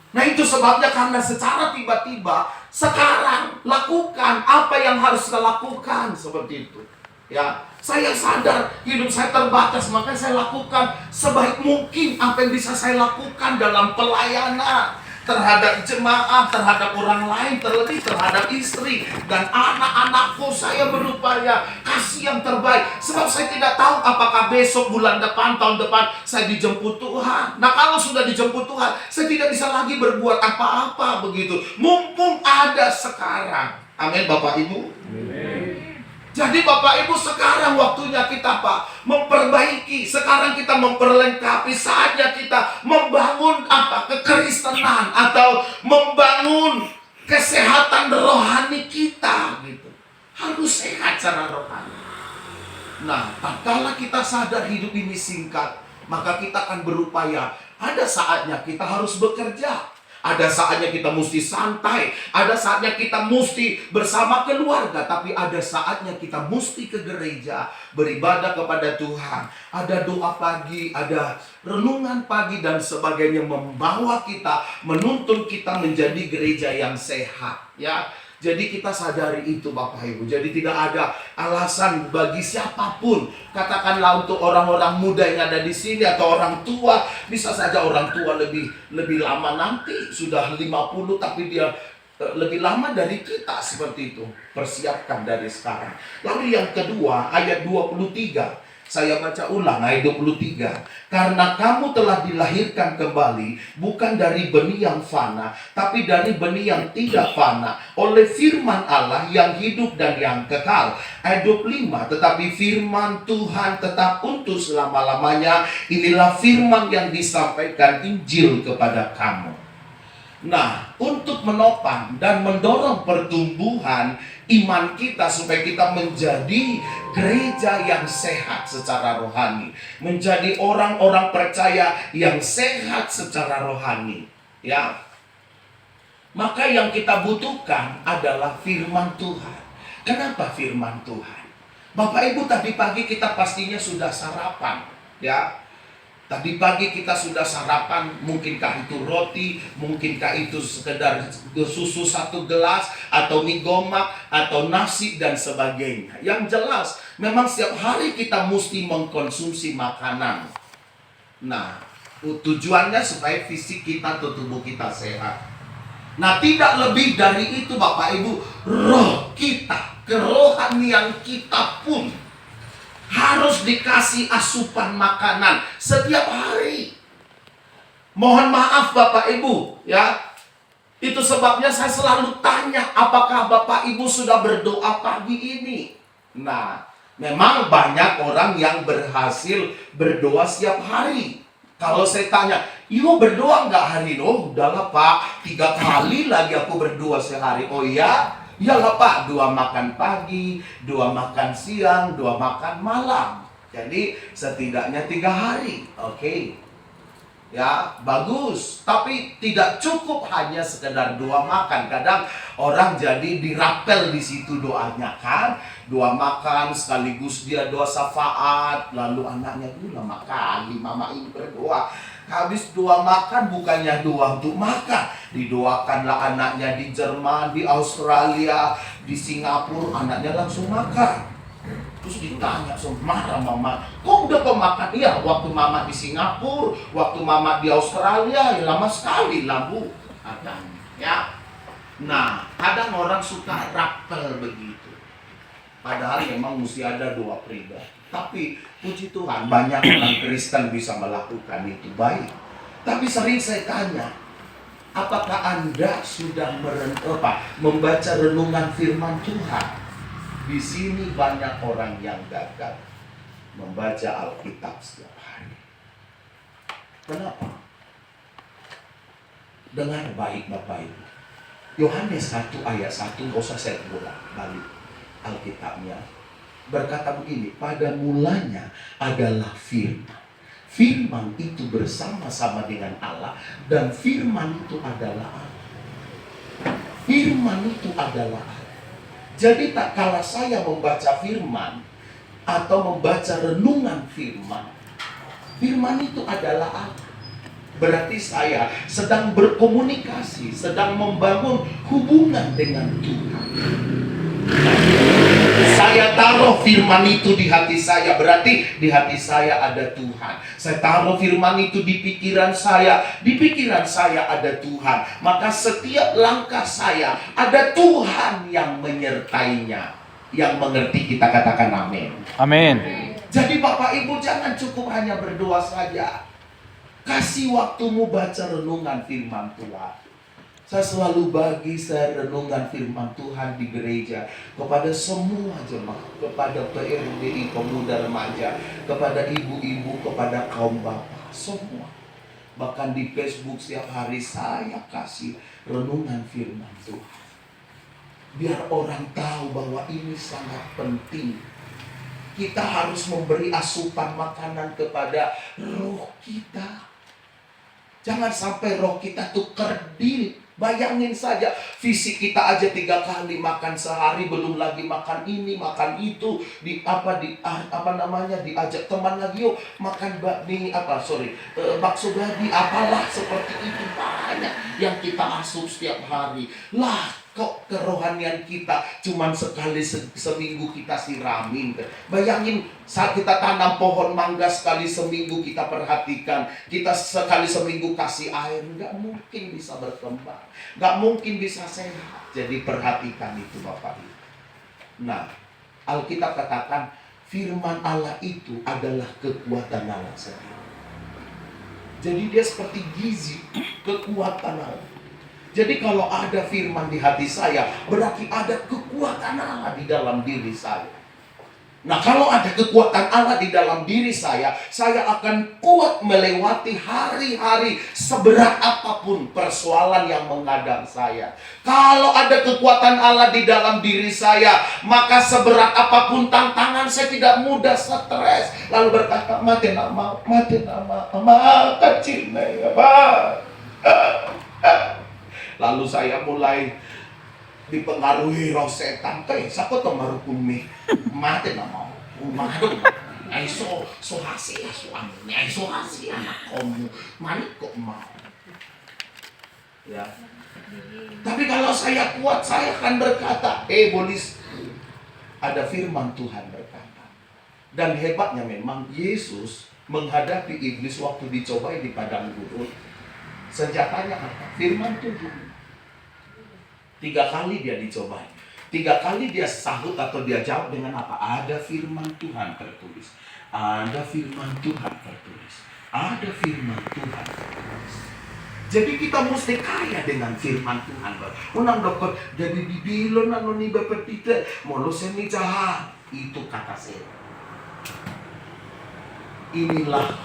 Nah itu sebabnya karena secara tiba-tiba sekarang lakukan apa yang harus kita lakukan seperti itu. Ya, saya sadar hidup saya terbatas, maka saya lakukan sebaik mungkin apa yang bisa saya lakukan dalam pelayanan terhadap jemaah, terhadap orang lain, terlebih terhadap istri dan anak-anakku. Saya berupaya kasih yang terbaik, sebab saya tidak tahu apakah besok, bulan depan, tahun depan saya dijemput Tuhan. Nah kalau sudah dijemput Tuhan, saya tidak bisa lagi berbuat apa-apa begitu. Mumpung ada sekarang. Amin Bapak Ibu. Jadi Bapak Ibu, sekarang waktunya kita memperbaiki. Sekarang kita memperlengkapi. Saatnya kita membangun kekristenan atau membangun kesehatan rohani kita gitu. Harus sehat secara rohani. Nah, tatkala kita sadar hidup ini singkat, maka kita akan berupaya. Ada saatnya kita harus bekerja. Ada saatnya kita mesti santai. Ada saatnya kita mesti bersama keluarga. Tapi ada saatnya kita mesti ke gereja, beribadah kepada Tuhan. Ada doa pagi, ada renungan pagi dan sebagainya, membawa kita, menuntun kita menjadi gereja yang sehat. Ya, jadi kita sadari itu Bapak Ibu. Jadi tidak ada alasan bagi siapapun. Katakanlah untuk orang-orang muda yang ada di sini atau orang tua. Bisa saja orang tua lebih lama nanti. Sudah 50 tapi dia lebih lama dari kita seperti itu. Persiapkan dari sekarang. Lalu yang kedua ayat 23. Saya baca ulang ayat 23. Karena kamu telah dilahirkan kembali bukan dari benih yang fana, tapi dari benih yang tidak fana, oleh firman Allah yang hidup dan yang kekal. Ayat 25. Tetapi firman Tuhan tetap untuk selama-lamanya. Inilah firman yang disampaikan Injil kepada kamu. Nah, untuk menopang dan mendorong pertumbuhan iman kita supaya kita menjadi gereja yang sehat secara rohani, menjadi orang-orang percaya yang sehat secara rohani, ya. Maka yang kita butuhkan adalah firman Tuhan. Kenapa firman Tuhan? Bapak Ibu, tadi pagi kita pastinya sudah sarapan, ya. Tadi pagi kita sudah sarapan, mungkinkah itu roti, mungkinkah itu sekedar susu 1 gelas, atau mie gomak, atau nasi dan sebagainya. Yang jelas, memang setiap hari kita mesti mengkonsumsi makanan. Nah, tujuannya supaya fisik kita atau tubuh kita sehat. Nah, tidak lebih dari itu Bapak Ibu, roh kita, kerohanian kita pun harus dikasih asupan makanan setiap hari. Mohon maaf Bapak Ibu, ya. Itu sebabnya saya selalu tanya, apakah Bapak Ibu sudah berdoa pagi ini? Nah, memang banyak orang yang berhasil berdoa setiap hari. Kalau saya tanya, "Yo berdoa nggak hari ini?" "Oh udahlah Pak, 3 kali lagi aku berdoa sehari." "Oh ya?" "Iyalah Pak, 2 makan pagi, 2 makan siang, 2 makan malam." Jadi setidaknya 3 hari. Oke. Ya, bagus. Tapi tidak cukup hanya sekedar 2 makan. Kadang orang jadi dirapel di situ doanya kan. 2 makan sekaligus dia doa syafaat. Lalu anaknya lama kali mama ini berdoa. Habis 2 makan bukannya doa untuk makan. Didoakanlah anaknya di Jerman, di Australia, di Singapura, anaknya langsung makan. Terus ditanya, marah mama, kok udah kau makan? Iya, waktu mama di Singapura, waktu mama di Australia, ya lama sekali lah bu. Katanya, ya. Nah, kadang orang suka rapel begitu. Padahal memang mesti ada doa pribadi. Tapi puji Tuhan, banyak orang Kristen bisa melakukan itu baik. Tapi sering saya tanya, apakah Anda sudah membaca renungan firman Tuhan? Di sini banyak orang yang gagal membaca Alkitab setiap hari. Kenapa? Dengar baik Bapak Ibu. Yohanes 1 ayat 1, nggak usah saya ulang balik Alkitabnya. Berkata begini, pada mulanya adalah firman. Firman itu bersama-sama dengan Allah, dan firman itu adalah Allah. Firman itu adalah Allah. Jadi tak kala saya membaca firman atau membaca renungan firman, firman itu adalah Allah. Berarti saya sedang berkomunikasi, sedang membangun hubungan dengan Tuhan. Saya taruh firman itu di hati saya, berarti di hati saya ada Tuhan. Saya taruh firman itu di pikiran saya ada Tuhan. Maka setiap langkah saya ada Tuhan yang menyertainya. Yang mengerti kita katakan amin. Amin. Jadi Bapak Ibu jangan cukup hanya berdoa saja. Kasih waktumu baca renungan firman Tuhan. Saya selalu bagi renungan firman Tuhan di gereja kepada semua jemaat, kepada PRDI, pemuda remaja, kepada ibu-ibu, kepada kaum bapak, semua. Bahkan di Facebook setiap hari saya kasih renungan firman Tuhan. Biar orang tahu bahwa ini sangat penting. Kita harus memberi asupan makanan kepada roh kita. Jangan sampai roh kita tuh kerdil. Bayangin saja, fisik kita aja 3 kali makan sehari, belum lagi makan ini, makan itu, diajak teman lagi, yuk makan bakso babi, apalah seperti itu, banyak yang kita asup setiap hari. Lah, kok kerohanian kita cuman sekali seminggu kita siramin. Bayangin saat kita tanam pohon mangga, sekali seminggu kita perhatikan, kita sekali seminggu kasih air, nggak mungkin bisa berkembang, nggak mungkin bisa sehat. Jadi perhatikan itu Bapak Ibu. Nah, Alkitab katakan firman Allah itu adalah kekuatan Allah sendiri. Jadi dia seperti gizi, kekuatan Allah. Jadi kalau ada firman di hati saya, berarti ada kekuatan Allah di dalam diri saya. Nah, kalau ada kekuatan Allah di dalam diri saya akan kuat melewati hari-hari seberat apapun persoalan yang menghadang saya. Kalau ada kekuatan Allah di dalam diri saya, maka seberat apapun tantangan saya tidak mudah stres. Lalu berkata, mati nama, kecil Lalu saya mulai dipengaruhi roh setan. Siapa tuh marukumi? Mati nama. Umadong. Aiso sohasi suami. Aiso hasi anak kamu. Mani kok mau? Ya. Tapi kalau saya kuat, saya akan berkata, bolis, ada firman Tuhan berkata. Dan hebatnya memang Yesus menghadapi iblis waktu dicobai di padang gurun. Senjatanya apa? Firman Tuhan. 3 kali dia dicobai. 3 kali dia sahut atau dia jawab dengan apa? Ada firman Tuhan tertulis. Ada firman Tuhan tertulis. Ada firman Tuhan tertulis. Jadi kita mesti kaya dengan firman Tuhan. Unang dokter jadi dibilon ni bapetite molos ni jahat. Itu kata saya. Inilah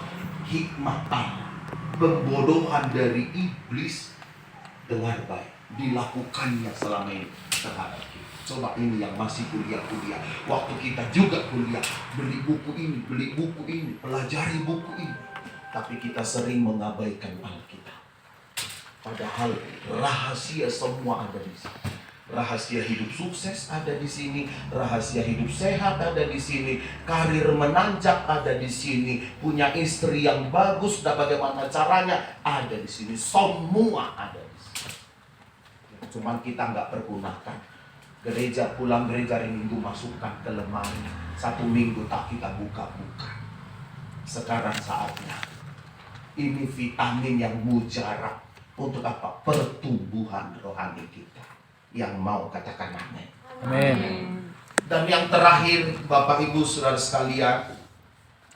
hikmah Allah. Pembodohan dari iblis dengar baik dilakukannya selama ini terhadap kita. Coba ini yang masih kuliah. Waktu kita juga kuliah, beli buku ini, pelajari buku ini. Tapi kita sering mengabaikan Alkitab. Padahal rahasia semua ada di sini. Rahasia hidup sukses ada di sini, rahasia hidup sehat ada di sini, karir menanjak ada di sini, punya istri yang bagus dan bagaimana caranya ada di sini. Semua ada di sini. Cuman kita nggak pergunakan. Gereja, pulang gereja hari Minggu masukkan ke lemari. 1 minggu tak kita buka-buka. Sekarang saatnya. Ini vitamin yang mujarab. Untuk apa? Pertumbuhan rohani kita. Yang mau katakan amin. Amin. Dan yang terakhir, Bapak Ibu Saudara sekalian,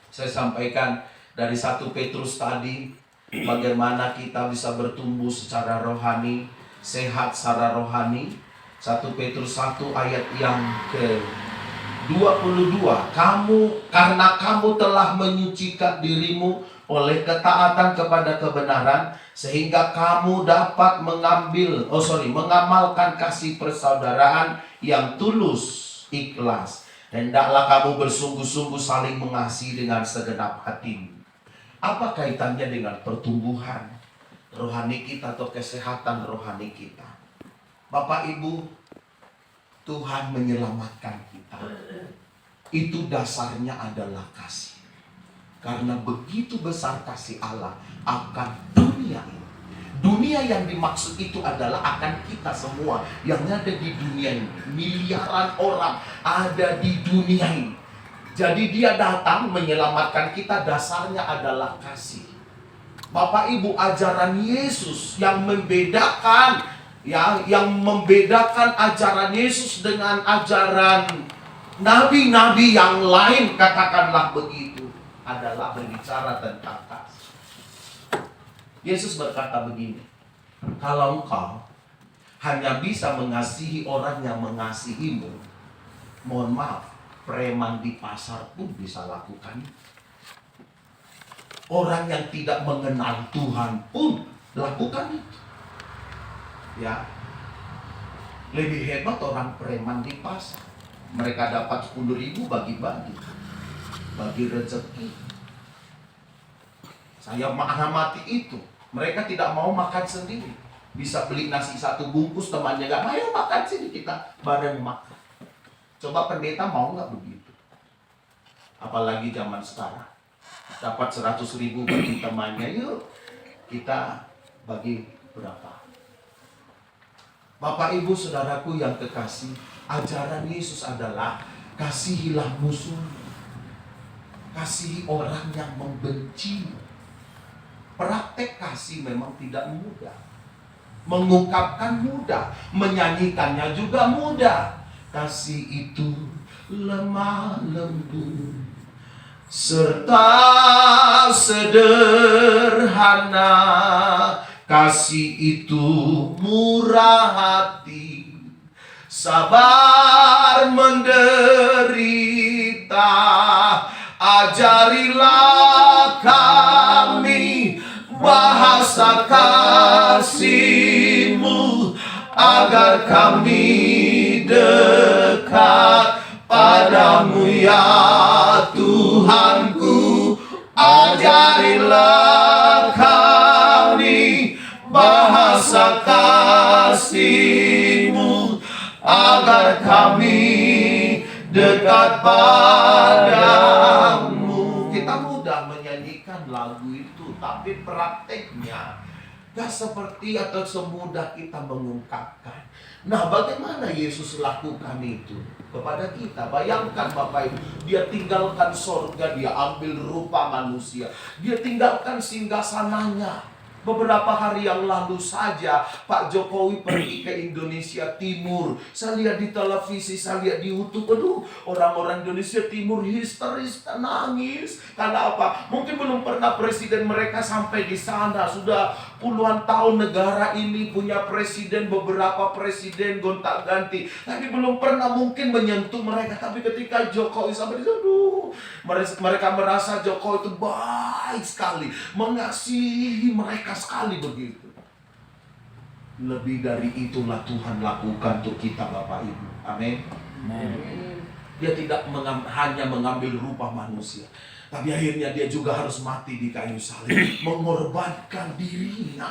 saya sampaikan dari 1 Petrus tadi, bagaimana kita bisa bertumbuh secara rohani, sehat secara rohani. 1 Petrus 1 ayat yang ke-22. Karena kamu telah menyucikan dirimu oleh ketaatan kepada kebenaran, sehingga kamu dapat mengamalkan kasih persaudaraan yang tulus, ikhlas. Hendaklah kamu bersungguh-sungguh saling mengasihi dengan segenap hatimu. Apa kaitannya dengan pertumbuhan rohani kita atau kesehatan rohani kita? Bapak Ibu, Tuhan menyelamatkan kita. Itu dasarnya adalah kasih. Karena begitu besar kasih Allah, akan dunia ini. Dunia yang dimaksud itu adalah akan kita semua yang ada di dunia ini. Miliaran orang ada di dunia ini. Jadi dia datang menyelamatkan kita, dasarnya adalah kasih. Bapak Ibu, ajaran Yesus yang membedakan, yang membedakan ajaran Yesus dengan ajaran nabi-nabi yang lain, katakanlah begitu, adalah berbicara tentang kasih. Yesus berkata begini, kalau engkau hanya bisa mengasihi orang yang mengasihimu, mohon maaf, preman di pasar pun bisa lakukan. Orang yang tidak mengenal Tuhan pun lakukan itu. Ya, lebih hebat orang preman di pasar. Mereka dapat 10.000 bagi-bagi, bagi rezeki. Saya mengamati itu. Mereka tidak mau makan sendiri. Bisa beli nasi 1 bungkus, temannya gak mau, makan sini, kita bareng makan. Coba pendeta mau nggak begitu? Apalagi zaman sekarang, dapat 100.000 bagi temannya, yuk kita bagi berapa? Bapak Ibu Saudaraku yang kekasih, ajaran Yesus adalah kasihilah musuh, kasihi orang yang membenci. Praktek kasih memang tidak mudah, mengungkapkan mudah, menyanyikannya juga mudah. Kasih itu lemah lembut serta sederhana. Kasih itu murah hati, sabar menderita. Ajarilah kami bahasa kasih-Mu, agar kami dekat padamu ya Tuhanku. Ajarilah kami bahasa kasih-Mu, agar kami dekat padamu. Kita mudah menyanyikan lagu itu, tapi prakteknya gak seperti atau semudah kita mengungkapkan. Nah, bagaimana Yesus lakukan itu kepada kita? Bayangkan Bapak Ibu, dia tinggalkan sorga, dia ambil rupa manusia, dia tinggalkan singgasananya. Beberapa hari yang lalu saja Pak Jokowi pergi ke Indonesia Timur. Saya lihat di televisi, saya lihat di YouTube, aduh, orang-orang Indonesia Timur histeris, nangis. Karena apa? Mungkin belum pernah presiden mereka sampai di sana. Sudah puluhan tahun negara ini punya presiden, beberapa presiden gonta-ganti, tapi belum pernah mungkin menyentuh mereka. Tapi ketika Jokowi sampai di sana, aduh, mereka merasa Jokowi itu baik sekali, mengasihi mereka sekali begitu. Lebih dari itulah Tuhan lakukan untuk kita Bapak Ibu. Amin. Dia tidak hanya mengambil rupa manusia, tapi akhirnya dia juga harus mati di kayu salib, mengorbankan dirinya.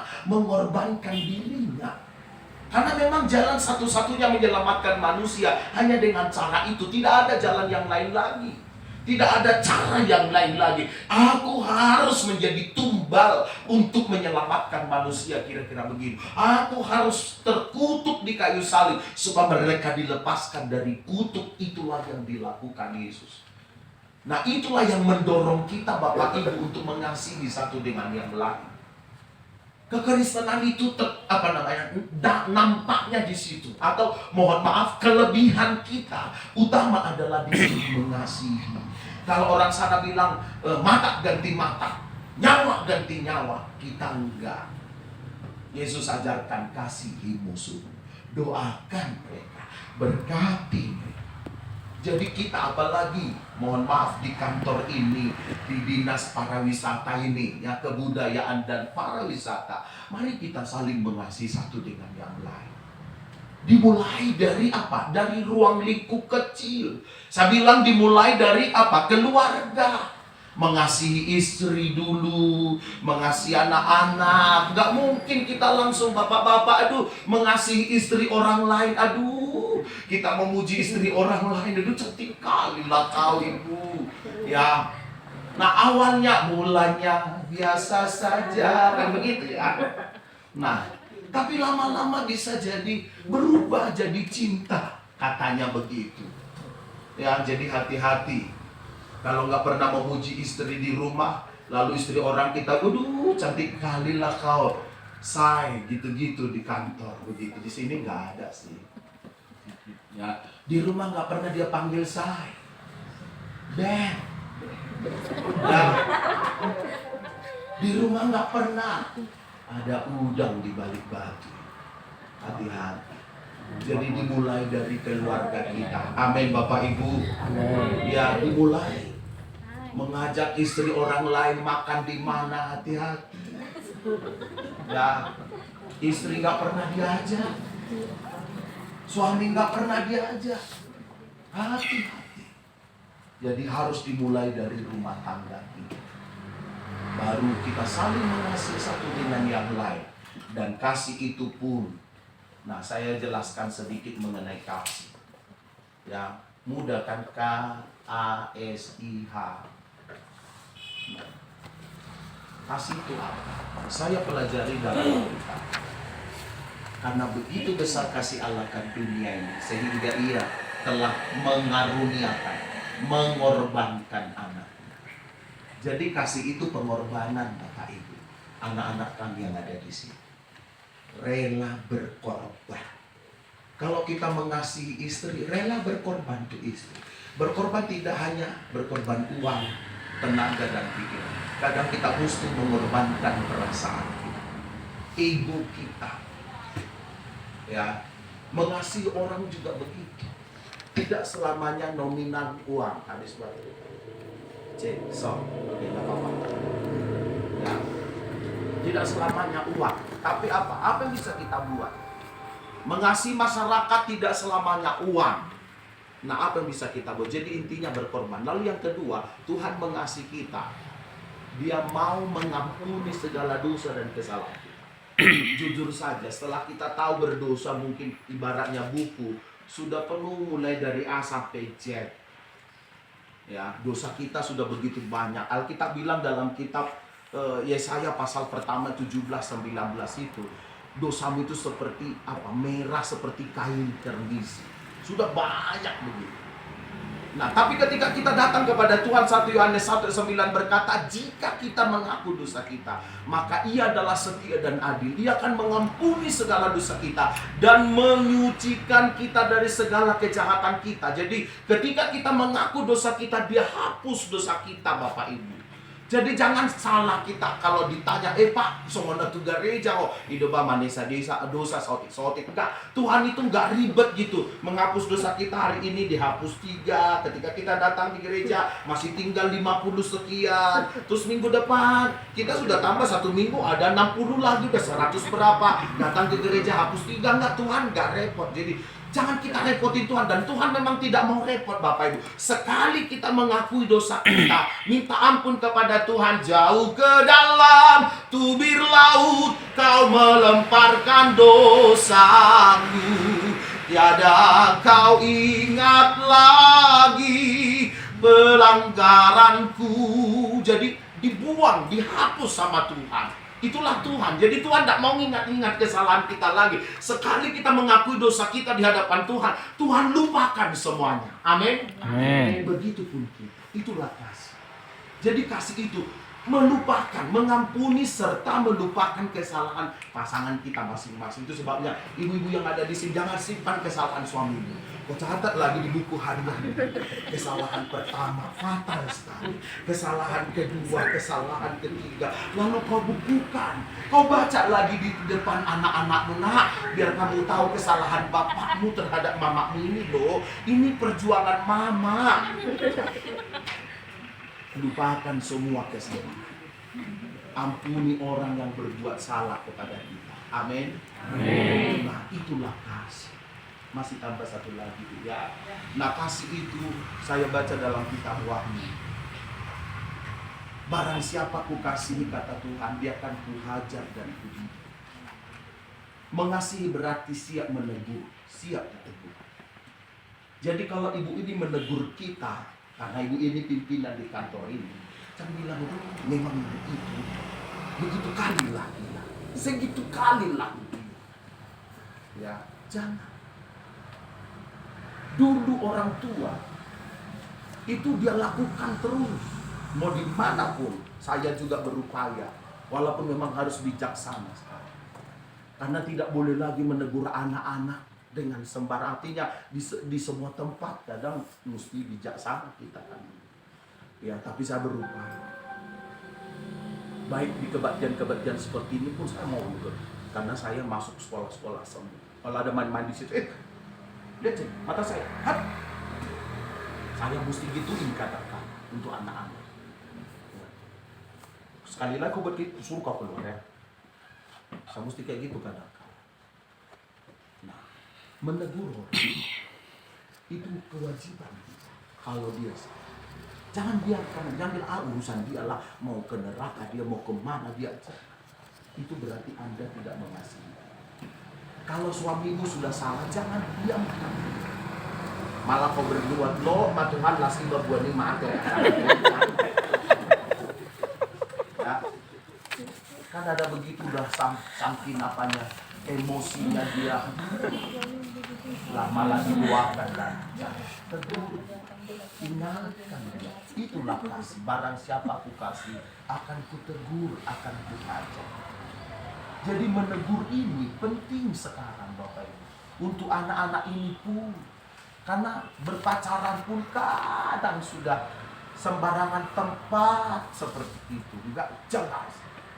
Karena memang jalan satu-satunya menyelamatkan manusia hanya dengan cara itu. Tidak ada jalan yang lain lagi. Tidak ada cara yang lain lagi. Aku harus menjadi tumbal untuk menyelamatkan manusia, kira-kira begini. Aku harus terkutuk di kayu salib supaya mereka dilepaskan dari kutuk. Itulah yang dilakukan Yesus. Nah, itulah yang mendorong kita Bapak Ibu untuk mengasihi satu dengan yang lain. Kekristenan itu nampaknya di situ, atau mohon maaf, kelebihan kita utama adalah di situ, mengasihi. Kalau orang sana bilang mata ganti mata, nyawa ganti nyawa, kita enggak. Yesus ajarkan kasihi musuh, doakan mereka, berkati mereka. Jadi kita apalagi, mohon maaf, di kantor ini, di dinas pariwisata ini, ya, kebudayaan dan pariwisata, mari kita saling mengasihi satu dengan yang lain. Dimulai dari apa? Dari ruang lingkup kecil. Saya bilang dimulai dari apa? Keluarga. Mengasihi istri dulu, mengasihi anak-anak. Gak mungkin kita langsung bapak-bapak, aduh, mengasihi istri orang lain, aduh, kita memuji istri orang lain, aduh, cantik kali lah kau ibu. Ya, nah awalnya, mulanya biasa saja, kan begitu ya. Nah, tapi lama-lama bisa jadi berubah jadi cinta, katanya begitu. Ya, jadi hati-hati. Kalau nggak pernah memuji istri di rumah, lalu istri orang kita, waduh cantik kali lah kau, say, gitu-gitu di kantor, begitu. Di sini nggak ada sih. Ya, di rumah nggak pernah dia panggil say, Ben. Ya, di rumah nggak pernah ada udang di balik batu. Hati-hati. Jadi dimulai dari keluarga kita. Amin Bapak Ibu. Ya, dimulai mengajak istri orang lain makan di mana, hati-hati. Ya, istri nggak pernah diajak, suami nggak pernah diajak. Hati-hati. Jadi harus dimulai dari rumah tangga kita. Baru kita saling mengasihi satu dengan yang lain. Dan kasih itu pun, nah saya jelaskan sedikit mengenai kasih. Ya, mudah kan, KASIH. Nah, kasih itu apa? Saya pelajari dalam Alkitab. Karena begitu besar kasih Allah ke dunia ini, sehingga Ia telah mengaruniakan, mengorbankan anak. Jadi kasih itu pengorbanan, Bapak Ibu. Anak-anak kami yang ada di sini rela berkorban. Kalau kita mengasihi istri, rela berkorban untuk istri. Berkorban tidak hanya berkorban uang, tenaga dan pikiran. Kadang kita mesti mengorbankan perasaan kita, ego kita. Ya, mengasihi orang juga begitu. Tidak selamanya nominal uang. Habis baru. Cek, so, tidak apa-apa. Ya, tidak selamanya uang. Tapi apa? Apa yang bisa kita buat? Mengasihi masyarakat tidak selamanya uang. Nah, apa yang bisa kita buat? Jadi intinya berkorban. Lalu yang kedua, Tuhan mengasihi kita. Dia mau mengampuni segala dosa dan kesalahan kita. Jujur saja, setelah kita tahu berdosa, mungkin ibaratnya buku sudah penuh mulai dari A sampai Z. Ya, dosa kita sudah begitu banyak. Alkitab bilang dalam kitab Yesaya pasal pertama 17-19 itu, dosamu itu seperti apa? Merah seperti kain kermisi. Sudah banyak begitu. Nah, tapi ketika kita datang kepada Tuhan, 1 Yohanes 1:9 berkata, jika kita mengaku dosa kita, maka Ia adalah setia dan adil. Ia akan mengampuni segala dosa kita dan menyucikan kita dari segala kejahatan kita. Jadi ketika kita mengaku dosa kita, Dia hapus dosa kita, Bapak Ibu. Jadi jangan salah kita kalau ditanya, Pak, semua tu gereja kok, hidup manesa desa dosa sotik. Enggak, Tuhan itu enggak ribet gitu. Menghapus dosa kita hari ini dihapus 3. Ketika kita datang di gereja masih tinggal 50 sekian. Terus minggu depan kita sudah tambah 1 minggu ada 60 lagi, udah 100 berapa. Datang ke gereja hapus 3. Enggak, Tuhan enggak repot. Jadi jangan kita repotin Tuhan, dan Tuhan memang tidak mau repot, Bapak Ibu. Sekali kita mengakui dosa kita, minta ampun kepada Tuhan, jauh ke dalam tubir laut Kau melemparkan dosaku, tiada Kau ingat lagi pelanggaranku. Jadi dibuang, dihapus sama Tuhan. Itulah Tuhan. Jadi Tuhan tidak mau ingat-ingat kesalahan kita lagi. Sekali kita mengakui dosa kita di hadapan Tuhan, Tuhan lupakan semuanya. Amin. Amin. Begitupun kita. Itulah kasih. Jadi kasih itu melupakan, mengampuni serta melupakan kesalahan pasangan kita masing-masing. Itu sebabnya ibu-ibu yang ada di sini, jangan simpan kesalahan suamimu. Kau catat lagi di buku harian. Kesalahan pertama fatal sekali, kesalahan kedua, kesalahan ketiga. Lalu kau bukukan, kau baca lagi di depan anak-anakmu, nak, biar kamu tahu kesalahan bapakmu terhadap mamamu ini loh. Ini perjuangan mama. Lupakan semua kesalahan. Ampuni orang yang berbuat salah kepada kita. Amin. Amin. Nah, itulah kasih. Masih tambah satu lagi ya. Nah, kasih itu saya baca dalam kitab Wahyu. Barang siapa ku kasihi, kata Tuhan, dia akan kuhajar dan kudidik. Mengasihi berarti siap menegur, siap ditegur. Jadi kalau ibu ini menegur kita, karena ibu ini pimpinan di kantor ini, Saya bilang itu memang begitu. Begitu kali lagi. Segitu kali lagi. Ya, jangan. Dulu orang tua itu dia lakukan terus. Mau dimanapun, saya juga berupaya. Walaupun memang harus bijaksana sekarang. Karena tidak boleh lagi menegur anak-anak dengan sembarang. Artinya di semua tempat kadang mesti bijaksana kita kan. Ya, tapi saya berupaya. Baik di kebaktian-kebaktian seperti ini pun saya mau ikut. Karena saya masuk sekolah-sekolah semua. Kalau ada main-main di situ, lihat sih, mata saya, saya mesti gituin katakan untuk anak-anak. Sekali lagi aku begitu, suruh kau keluar ya. Saya mesti kayak gitu katakan. Nah, menegur orang itu kewajiban kita. Kalau dia salah, jangan biarkan, jangan urusan dia lah, mau ke neraka dia, mau kemana dia. Itu berarti Anda tidak mengasihi. Kalau suamimu sudah salah, jangan diamkan. Malah kau berdua, lo matuhan lah sih buat ini mati. Ya, kan ada begitu dah saking apanya, emosinya dia. Lah malah diluapkan dan tegur. Ingatkan dia, itulah kasih. Barang siapa aku kasih, akan kutegur, akan kuajak. Jadi menegur ini penting sekarang Bapak Ibu. Untuk anak-anak ini pun. Karena berpacaran pun kadang sudah sembarangan tempat seperti itu. Enggak jelas.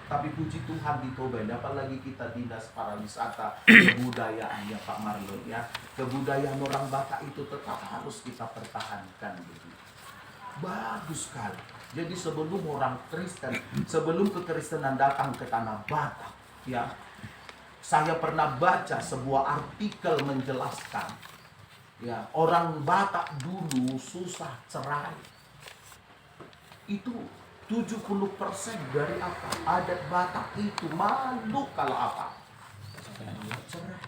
Tapi puji Tuhan di Toba, apalagi kita dinas pariwisata kebudayaan ya Pak Marlon ya. Kebudayaan orang Batak itu tetap harus kita pertahankan begitu. Bagus sekali. Jadi sebelum orang Kristen, sebelum kekristenan datang ke tanah Batak, ya, saya pernah baca sebuah artikel menjelaskan, ya, orang Batak dulu susah cerai. Itu 70% dari apa? Adat Batak itu malu kalau apa? Cerai.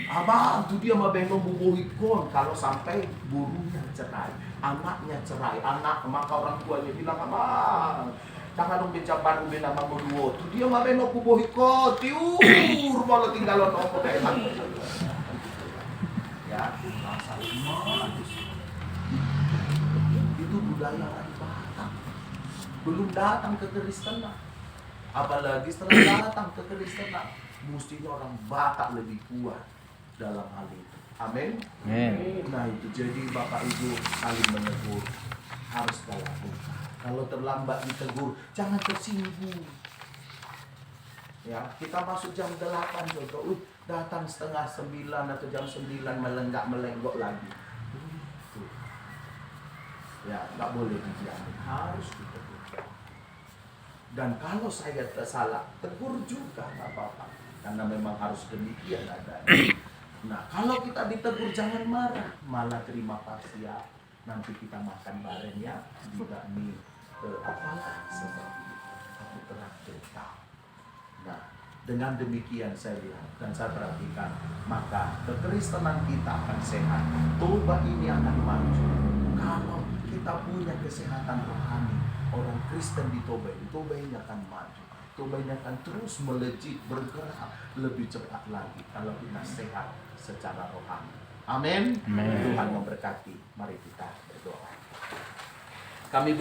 Abang tuh dia mabengong bubuhikon kalau sampai burunya cerai, anaknya cerai, maka orang tuanya bilang, abang, jangan dong bicara ubin nama berdua. Tuh dia mabengong bubuhikon, tiur malah tinggalon opo kayak ya, rasa manis. Itu budaya orang Batak. Belum datang ke Kristenan. Apalagi setelah datang ke Kristenan, mestinya orang Batak lebih kuat dalam hal itu. Amin. Nah itu jadi Bapak Ibu saling menegur harus dilakukan. Kalau terlambat ditegur, jangan tersinggung. Ya, kita masuk jam 8 contoh, datang setengah 9 atau jam 9 melenggak-melenggok lagi. Ya, nggak boleh didiamin, harus ditegur. Dan kalau saya tersalah, tegur juga nggak apa-apa, karena memang harus demikian adanya. Nah, kalau kita ditegur jangan marah, malah terima kasih ya. Nanti kita makan bareng ya, juga nih apalah seperti itu. Aku terakhir tahu. Nah, dengan demikian saya lihat dan saya perhatikan, maka kekristenan kita akan sehat. Toba ini akan maju. Kalau kita punya kesehatan rohani, orang Kristen di Toba ini akan maju. Toba ini akan terus melejit, bergerak lebih cepat lagi kalau kita sehat secara rohani. Amin. Tuhan memberkati. Mari kita berdoa. Kami